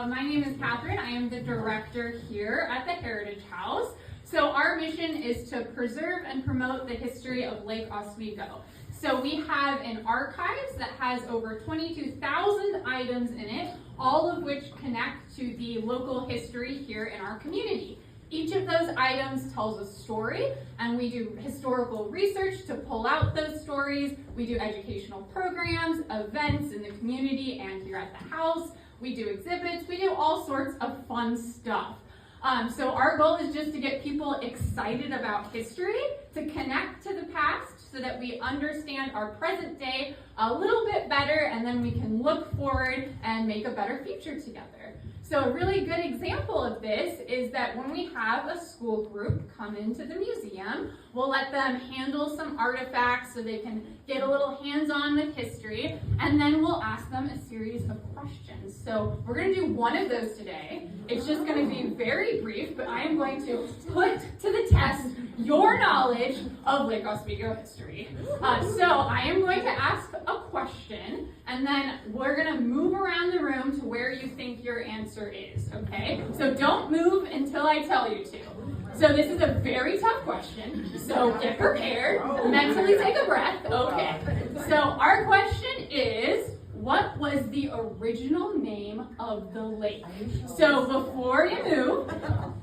My name is Kathryn. I am the director here at the Heritage House. So our mission is to preserve and promote the history of Lake Oswego. So we have an archives that has over 22,000 items in it, all of which connect to the local history here in our community. Each of those items tells a story, and we do historical research to pull out those stories. We do educational programs, events in the community and here at the house. We do exhibits. We do all sorts of fun stuff. So our goal is just to get people excited about history, to connect to the past so that we understand our present day a little bit better, and then we can look forward and make a better future together. So a really good example of this is that when we have a school group come into the museum, we'll let them handle some artifacts so they can get a little hands-on with history, and then we'll ask them a series of questions. So we're going to do one of those today. It's just going to be very brief, but I am going to put to the test your knowledge of Lake Oswego history. So I am going to ask a question, and then we're going to move around the room to where you think your answer is, okay? So don't move until I tell you to. So this is a very tough question, so get prepared, mentally take a breath, okay. So our question is, what was the original name of the lake? So before you move,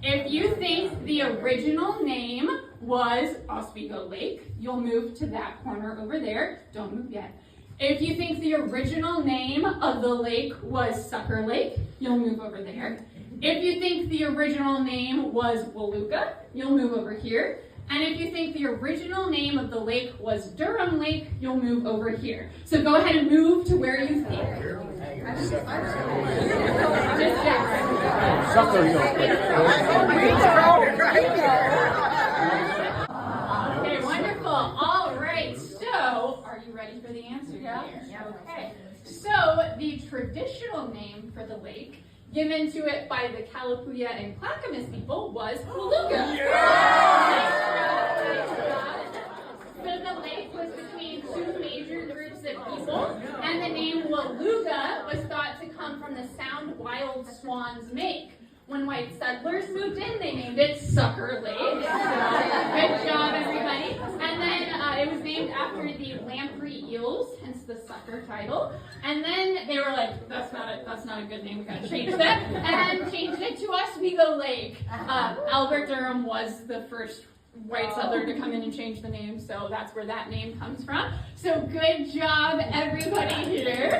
if you think the original name was Oswego Lake, you'll move to that corner over there. Don't move yet. If you think the original name of the lake was Sucker Lake, you'll move over there. If you think the original name was Waluga, you'll move over here. And if you think the original name of the lake was Durham Lake, you'll move over here. So go ahead and move to where you think. Okay, wonderful. All right. So, are you ready for the answer? Yeah. Okay. So, the traditional name for the lake, given to it by the Kalapuya and Clackamas people, was Waluga. So the lake was between two major groups of people, and the name Waluga was thought to come from the sound wild swans make. When white settlers moved in, they named it Sucker Lake. Good job, everybody. And then it was named after the lamprey eels, hence the sucker title. And then they were like, that's not a good name, we gotta change that. And then changed it to Oswego Lake. Albert Durham was the first white settler to come in and change the name, so that's where that name comes from. So good job, everybody here.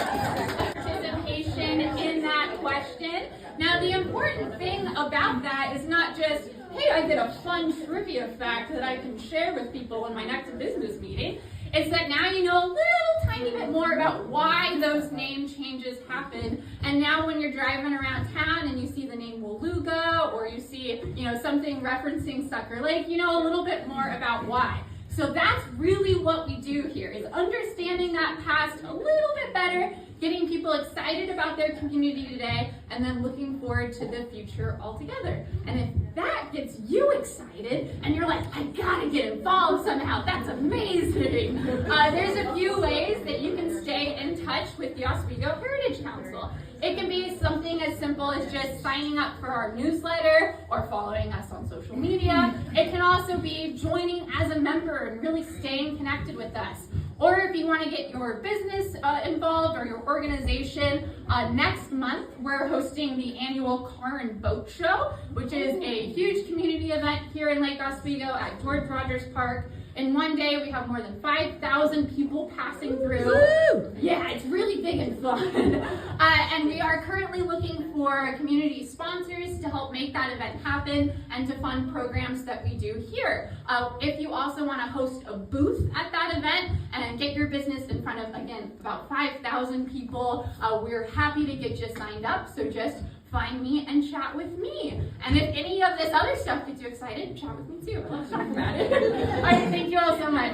Participation in that question. Now, the important thing about that is not just, hey, I did a fun trivia fact that I can share with people in my next business meeting. It's that now you know a little tiny bit more about why those name changes happen. And now when you're driving around town and you see the name Waluga, or you see, something referencing Sucker Lake, you know a little bit more about why. So that's really what we do here, is understanding that past a little bit better, getting people excited about their community today, and then looking forward to the future altogether. And if that gets you excited, and you're like, I gotta get involved somehow, that's amazing. There's a few ways that you can stay in touch with the Oswego Heritage Council. It can be something as simple as just signing up for our newsletter or following us on social media. It can also be joining as a member and really staying connected with us. Or if you want to get your business involved or your organization, next month we're hosting the annual Car and Boat Show, which is a huge community event here in Lake Oswego at George Rogers Park. In one day, we have more than 5,000 people passing through. Woo! Yeah, it's really big and fun. And we are currently looking for community sponsors to help make that event happen and to fund programs that we do here. If you also want to host a booth at that event and get your business in front of, again, about 5,000 people, we're happy to get you signed up. So just find me and chat with me. And if any of this other stuff gets you excited, chat with me too. Let's talk about it. All right, thank you all so much.